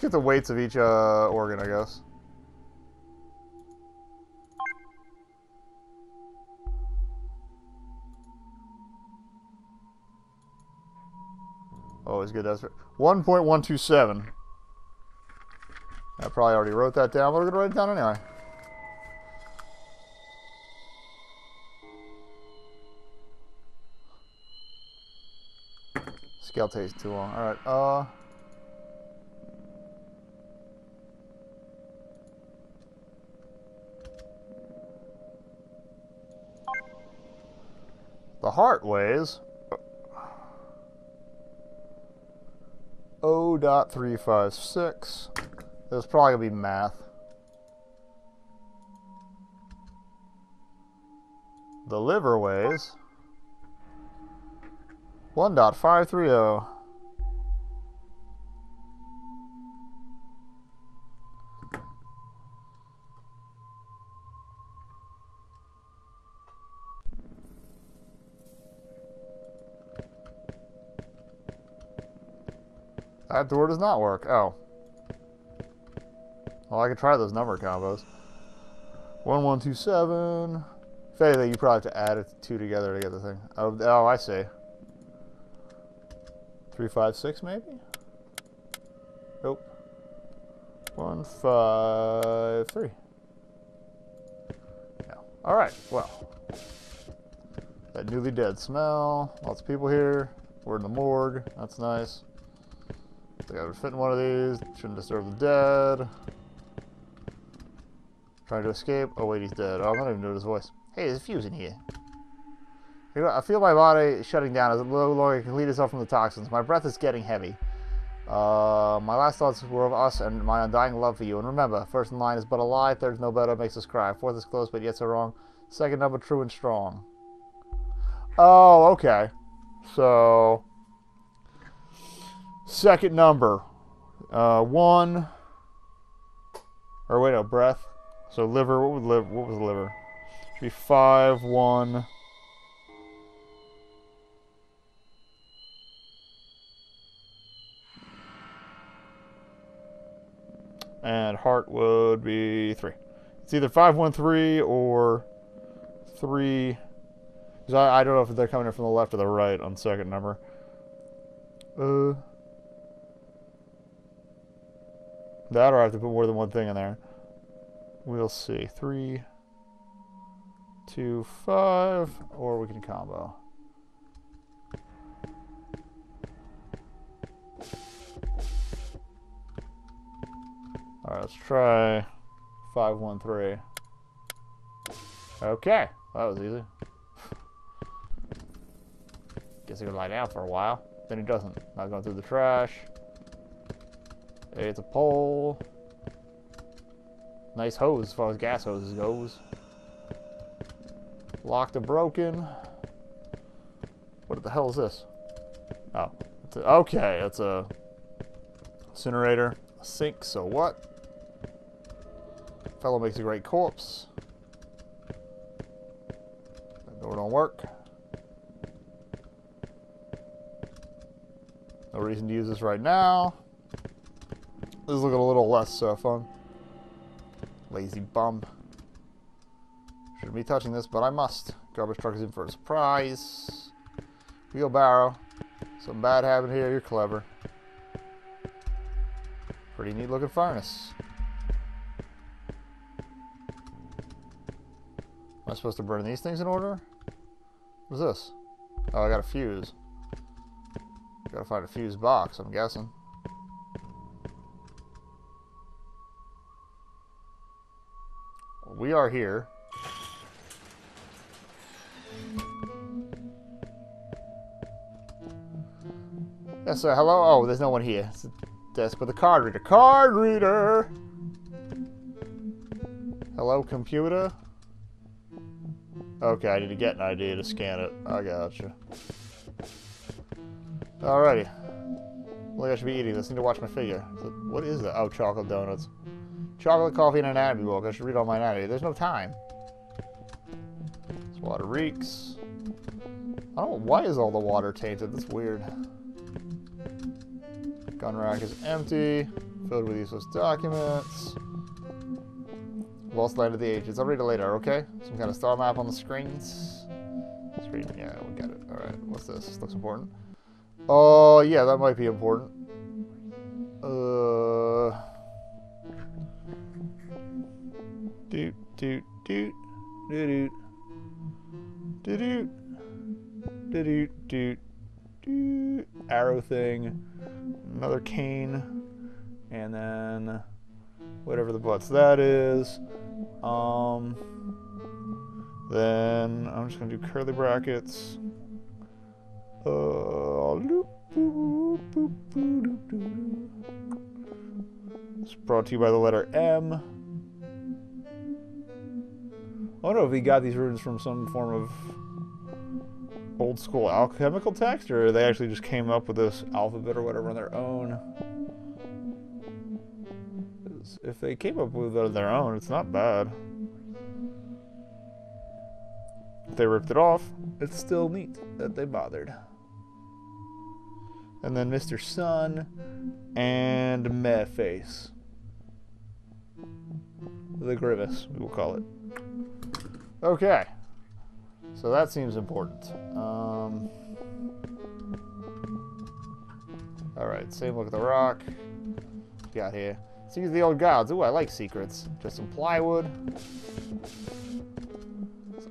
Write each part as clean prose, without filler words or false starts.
get the weights of each organ, I guess. Always good. That's 1.127. I probably already wrote that down, but we're gonna write it down anyway. Scale takes too long. All right. The heart weighs 0.356. There's probably gonna be math. The liver weighs 1.530. That door does not work. Oh. Well, I could try those number combos. 1127. If anything, you probably have to add it two together to get the thing. Oh, I see. 356 maybe? Nope. 153. Yeah. Alright, well. That newly dead smell. Lots of people here. We're in the morgue. That's nice. I think I would fit in one of these. Shouldn't disturb the dead. Trying to escape. Oh wait, he's dead. Oh, I'm not even doing his voice. Hey, there's a fuse in here. I feel my body shutting down as it no longer can lead itself from the toxins. My breath is getting heavy. My last thoughts were of us and my undying love for you. And remember, first in line is but a lie. Third is no better, makes us cry. Fourth is close, but yet so wrong. Second number, true and strong. Oh, okay. So, second number. One. Or wait, no, breath. So liver, what was the liver? Should be 5, 1. And heart would be 3. It's either 513 or 3. Because I don't know if they're coming in from the left or the right on second number. That or I have to put more than one thing in there. We'll see. 3, 2, 5, or we can combo. Alright, let's try 513. Okay, that was easy. Guess he could lie down for a while. Then he doesn't. Not going through the trash. Hey, it's a pole. Nice hose as far as gas hoses goes. Locked and broken. What the hell is this? Oh, okay, it's a incinerator. A sink, so what? Fellow makes a great corpse. That door don't work. No reason to use this right now. This is looking a little less fun. Lazy bum. Shouldn't be touching this, but I must. Garbage truck is in for a surprise. Wheelbarrow. Something bad happened here. You're clever. Pretty neat looking furnace. Am I supposed to burn these things in order? What's this? Oh, I got a fuse. Gotta find a fuse box, I'm guessing. We are here. Yes, sir. Hello? Oh, there's no one here. It's a desk with a card reader. Card reader! Hello, computer? Okay, I need to get an ID to scan it. I gotcha. Alrighty. Well, I should be eating this. I need to watch my figure. What is that? Oh, chocolate donuts. Chocolate, coffee, and an anatomy book. I should read all my anatomy. There's no time. This water reeks. I don't know. Why is all the water tainted? That's weird. Gun rack is empty. Filled with useless documents. Lost Land of the Ages. I'll read it later, okay? Some kind of star map on the screens. Screen, yeah, we got it. Alright, what's this? This looks important. Oh, yeah, that might be important. Doot, doot, doot. Doot, doot. Doot, doot. Doot, doot. Arrow thing. Another cane. And then whatever the butts that is. Then I'm just gonna do curly brackets. It's brought to you by the letter M. I don't know if he got these runes from some form of old school alchemical text, or they actually just came up with this alphabet or whatever on their own. If they came up with it on their own, it's not bad. If they ripped it off, it's still neat that they bothered. And then Mr. Sun and Meh Face. The Grimace, we will call it. Okay. So that seems important. Alright, same look at the rock. What we got here? Secrets of the Old Gods. Ooh, I like secrets. Just some plywood.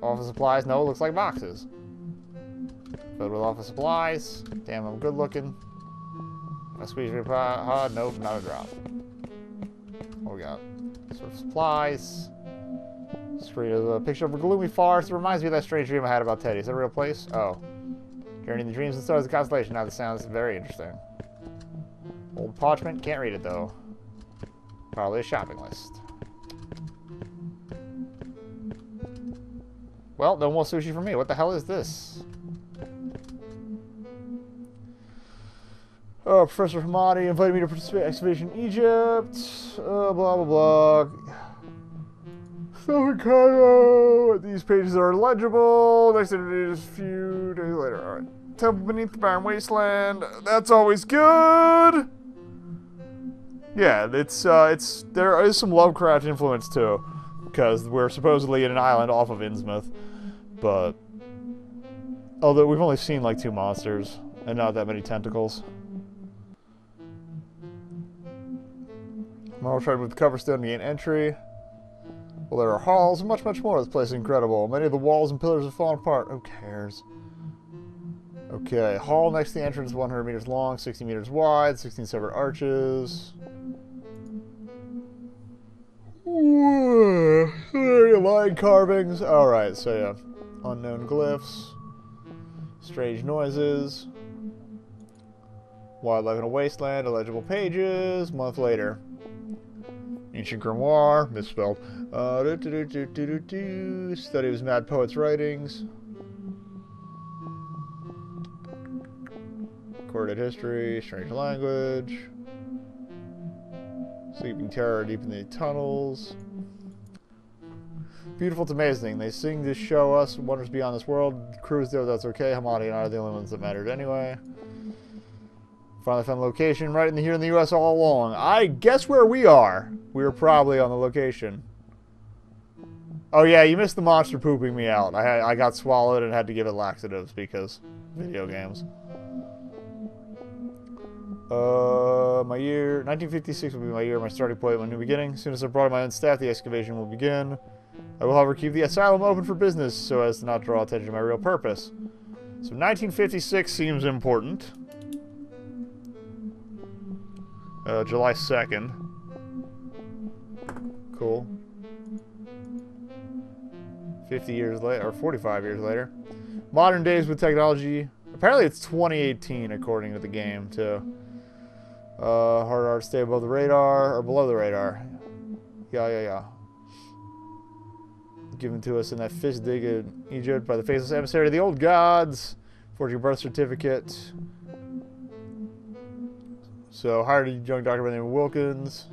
Office supplies. No, it looks like boxes. Filled with office supplies. Damn, I'm good looking. I squeeze your hard. Nope, not a drop. What we got? Sort of supplies. Screen of a picture of a gloomy forest. It reminds me of that strange dream I had about Teddy. Is that a real place? Oh. Journey in the Dreams and Stars of the Constellation. Now this sounds very interesting. Old parchment. Can't read it though. Probably a shopping list. Well, no more sushi for me. What the hell is this? Oh, Professor Hamadi invited me to participate in excavation in Egypt. Blah, blah, blah. So, these pages are illegible. Next interview is a few days later. Alright. Temple beneath the barren wasteland. That's always good. Yeah, there is some Lovecraft influence too, because we're supposedly in an island off of Innsmouth, but although we've only seen like 2 monsters and not that many tentacles. I'll try to move the cover stone to gain entry. Well, there are halls and much, much more. This place is incredible. Many of the walls and pillars have fallen apart. Who cares? Okay, hall next to the entrance, 100 meters long, 60 meters wide, 16 separate arches. Line carvings. Alright, so yeah. Unknown glyphs. Strange noises. Wildlife in a wasteland. Illegible pages. Month later. Ancient grimoire. Misspelled. Study of his mad poet's writings. Recorded history. Strange language. Sleeping terror deep in the tunnels. Beautiful to amazing. They sing to show us wonders beyond this world. Crews there, that's okay. Hamadi and I are the only ones that mattered anyway. Finally found the location right here in the U.S. all along. I guess where we are. We were probably on the location. Oh yeah, you missed the monster pooping me out. I got swallowed and had to give it laxatives because video games. My year, 1956 will be my year, my starting point, my new beginning. As soon as I brought in my own staff, the excavation will begin. I will, however, keep the asylum open for business so as to not draw attention to my real purpose. So 1956 seems important. July 2nd. Cool. 50 years later, or 45 years later. Modern days with technology. Apparently it's 2018 according to the game, too. Hard art stay above the radar, or below the radar. Yeah. Given to us in that fish dig in Egypt by the faceless emissary of the old gods. Forging a birth certificate. So, hired a young doctor by the name of Wilkins.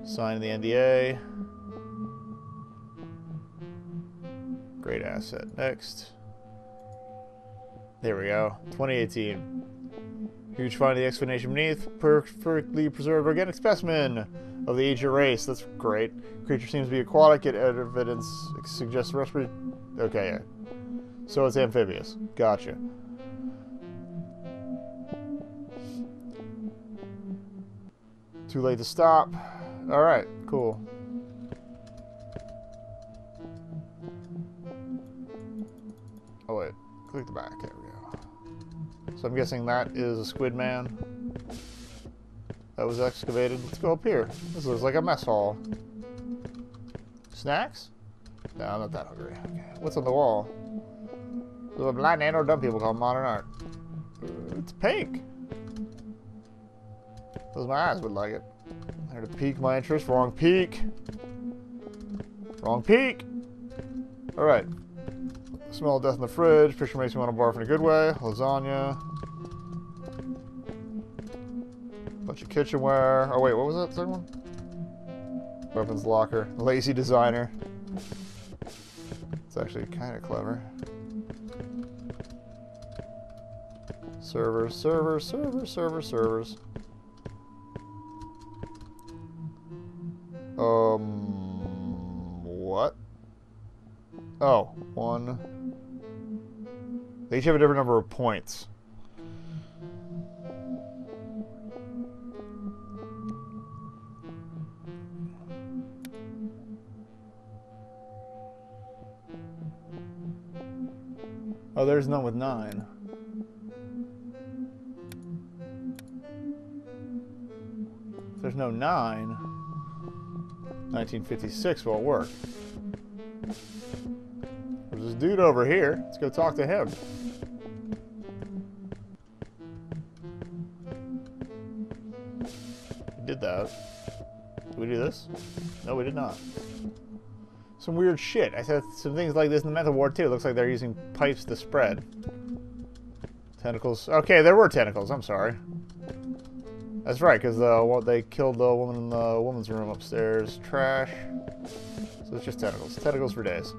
Signed the NDA. Great asset. Next. There we go. 2018. Huge find the excavation beneath. Perfectly preserved organic specimen of the ancient race. That's great. Creature seems to be aquatic, yet evidence suggests respiratory. Okay, yeah. So it's amphibious. Gotcha. Too late to stop. Alright, cool. Oh wait, click the back. There we go. So I'm guessing that is a squid man that was excavated. Let's go up here. This looks like a mess hall. Snacks? No, I'm not that hungry. Okay. What's on the wall? There's a blind and or dumb people call modern art. It's pink. Those my eyes would like it. There to pique my interest. Wrong peak. Wrong peak. Alright. Smell of death in the fridge. Picture makes me want to barf in a good way. Lasagna. Bunch of kitchenware. Oh wait, what was that third one? Weapons locker. Lazy designer. It's actually kind of clever. Servers, servers, servers, servers, servers. What? Oh, one. They each have a different number of points. Oh, there's none with 9. If there's no 9, 1956 won't work. There's this dude over here. Let's go talk to him. We did that. Did we do this? No, we did not. Some weird shit. I said some things like this in the Method War too. It looks like they're using pipes to spread. Tentacles. Okay, there were tentacles. I'm sorry. That's right, because they killed the woman in the woman's room upstairs. Trash. So it's just tentacles. Tentacles for days.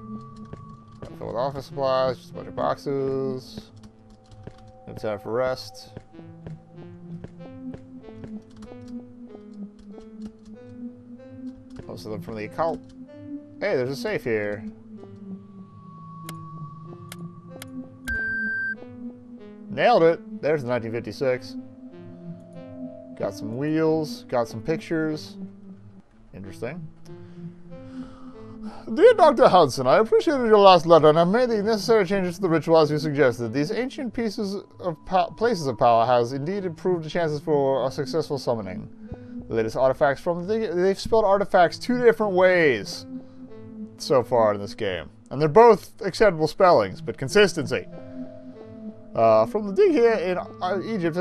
Filled with office supplies. Just a bunch of boxes. No time for rest. Most of them from the occult. Hey, there's a safe here. Nailed it. There's the 1956. Got some wheels. Got some pictures. Interesting. Dear Dr. Hudson, I appreciated your last letter and have made the necessary changes to the ritual as you suggested. These ancient pieces of places of power has indeed improved the chances for a successful summoning. The latest artifacts from they've spelled artifacts 2 different ways so far in this game. And they're both acceptable spellings, but consistency. From the dig here in Egypt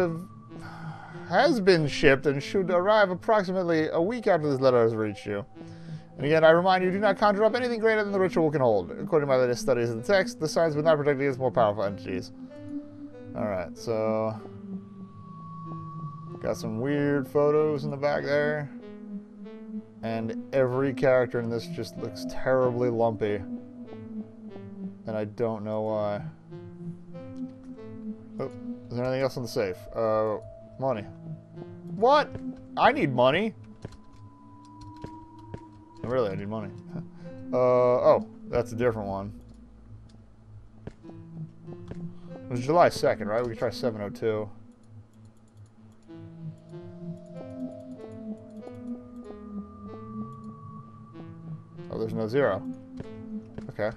has been shipped and should arrive approximately a week after this letter has reached you. And again, I remind you, do not conjure up anything greater than the ritual can hold. According to my latest studies of the text, the signs would not protect against more powerful entities. Alright, so... got some weird photos in the back there. And every character in this just looks terribly lumpy. And I don't know why. Oh, is there anything else in the safe? Money. What? I need money. Really, I need money. Oh, that's a different one. It was July 2nd, right? We could try 702. Oh, there's no 0. Okay.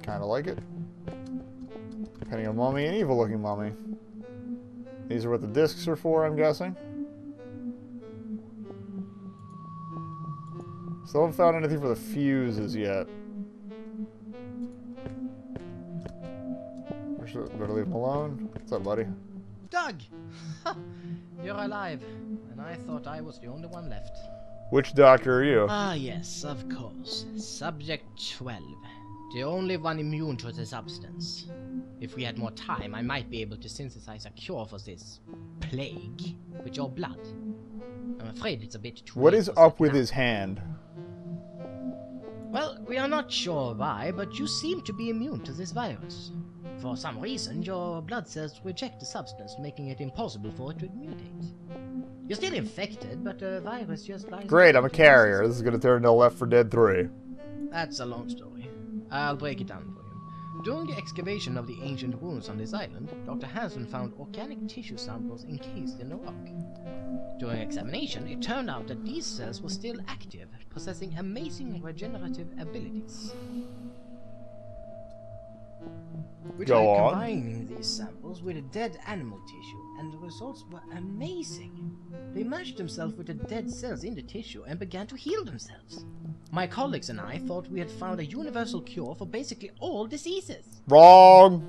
Kinda like it. Depending on mummy, an evil looking mummy. These are what the discs are for, I'm guessing. Still haven't found anything for the fuses yet. Better leave him alone. What's up, buddy? Doug! You're alive. And I thought I was the only one left. Which doctor are you? Ah, yes, of course. Subject 12. The only one immune to the substance. If we had more time, I might be able to synthesize a cure for this plague with your blood. I'm afraid it's a bit too What late is for up that with now. his hand? Well, we are not sure why, but you seem to be immune to this virus. For some reason, your blood cells reject the substance, making it impossible for it to mutate. You're still infected, but the virus just lies... Great, I'm a carrier. This is gonna turn into Left 4 Dead 3. That's a long story. I'll break it down for you. During the excavation of the ancient ruins on this island, Dr. Hansen found organic tissue samples encased in the rock. During examination, it turned out that these cells were still active, possessing amazing regenerative abilities. We tried combining these samples with a dead animal tissue, and the results were amazing. They matched themselves with the dead cells in the tissue and began to heal themselves. My colleagues and I thought we had found a universal cure for basically all diseases. Wrong!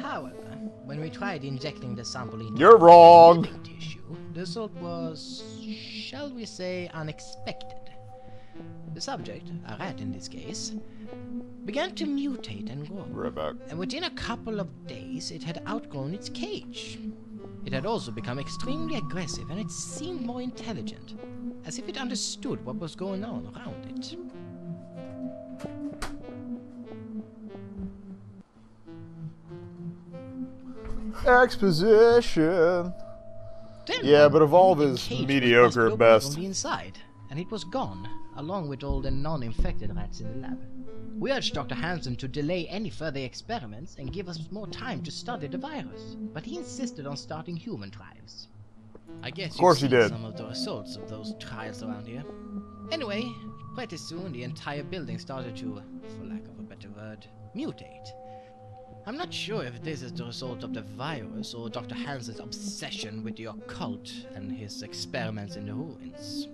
However, when we tried injecting the sample into You're wrong! living tissue, the result was, shall we say, unexpected. The subject, a rat in this case, began to mutate and grow. Right back. And within a couple of days, it had outgrown its cage. It had also become extremely aggressive, and it seemed more intelligent, as if it understood what was going on around it. Exposition! Then Yeah, but Evolve the is cage was mediocre busted at open best. from the inside, and it was gone, along with all the non-infected rats in the lab. We urged Dr. Hansen to delay any further experiments and give us more time to study the virus, but he insisted on starting human trials. I guess Of course you've he seen did. some of the results of those trials around here. Anyway, pretty soon the entire building started to, for lack of a better word, mutate. I'm not sure if this is the result of the virus or Dr. Hansen's obsession with the occult and his experiments in the ruins.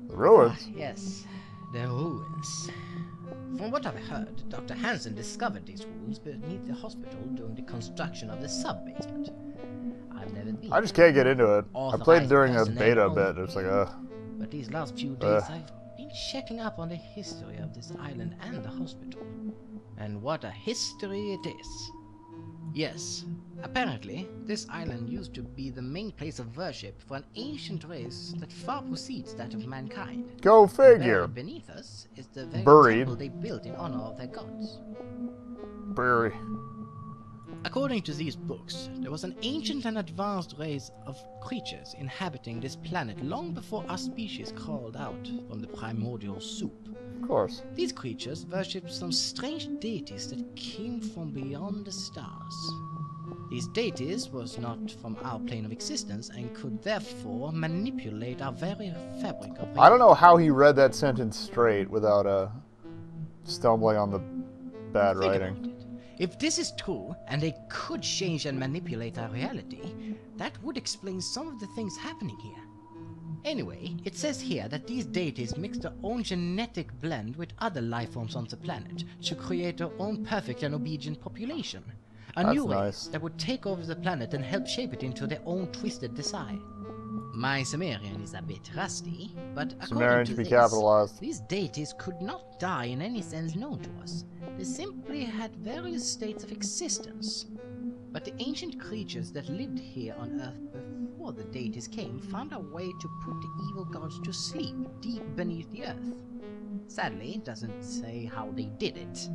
The ruins? Ah, yes, the ruins. From what I've heard, Dr. Hansen discovered these ruins beneath the hospital during the construction of the sub-basement. I've never been. I just can't get into it. I played during a beta a bit. It's like, But these last few days, I've been checking up on the history of this island and the hospital. And what a history it is. Yes, apparently, this island used to be the main place of worship for an ancient race that far precedes that of mankind. Go figure. Buried beneath us is the very Buried. temple they built in honor of their gods. Bury. According to these books, there was an ancient and advanced race of creatures inhabiting this planet long before our species crawled out from the primordial soup. Of course. These creatures worshipped some strange deities that came from beyond the stars. These deities was not from our plane of existence and could therefore manipulate our very fabric of reality. I don't know how he read that sentence straight without stumbling on the bad Think writing. about it. If this is true, and they could change and manipulate our reality, that would explain some of the things happening here. Anyway, it says here that these deities mix their own genetic blend with other life forms on the planet to create their own perfect and obedient population. A That's new race nice. that would take over the planet and help shape it into their own twisted design. My Sumerian is a bit rusty, but according Sumerian to should be this, capitalized. these deities could not die in any sense known to us. They simply had various states of existence. But the ancient creatures that lived here on Earth before the deities came found a way to put the evil gods to sleep deep beneath the Earth. Sadly, it doesn't say how they did it.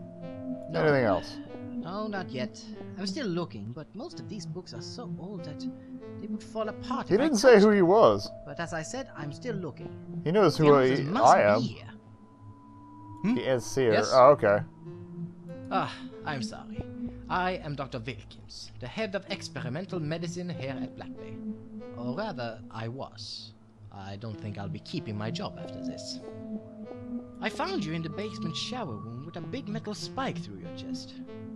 Anything else? No, not yet. I'm still looking, but most of these books are so old that they would fall apart. He if I didn't say touched who he was. them. But as I said, I'm still looking. He knows The who answers must I be am. here. He is seer. Yes? Oh, okay. Ah, I'm sorry. I am Dr. Wilkins, the head of experimental medicine here at Blackbay. Or rather, I was. I don't think I'll be keeping my job after this. I found you in the basement shower room with a big metal spike through your chest.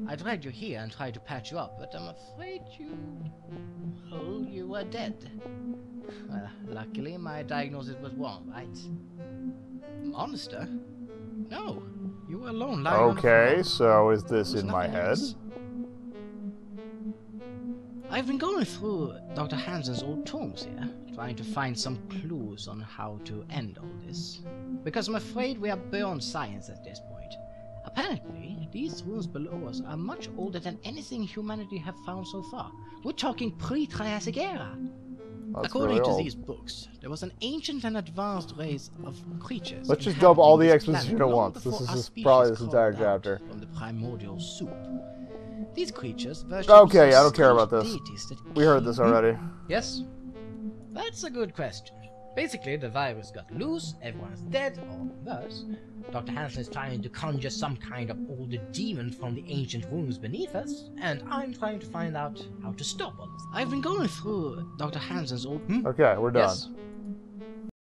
I dragged you here and tried to patch you up, but I'm afraid you were dead. Well, luckily my diagnosis was wrong, right? Monster? No, you were alone lying on the Okay, floor. so is this There's in my nothing head? else. I've been going through Dr. Hansen's old tomes here, trying to find some clues on how to end all this. Because I'm afraid we are beyond science at this point. Apparently, these ruins below us are much older than anything humanity have found so far. We're talking pre-Triassic era. That's According really to old. these books, there was an ancient and advanced race of creatures. Let's just dump all the inhabiting this exposition planet at long once. This before is our just species probably this entire crawled out chapter. From the primordial soup. These creatures worship Okay, some I don't care strange about this. deities that We heard this already. Yes? That's a good question. Basically, the virus got loose, everyone's dead, or worse. Dr. Hansen is trying to conjure some kind of older demon from the ancient wounds beneath us, and I'm trying to find out how to stop all this. I've been going through Dr. Hansen's old... Okay, we're done. Yes?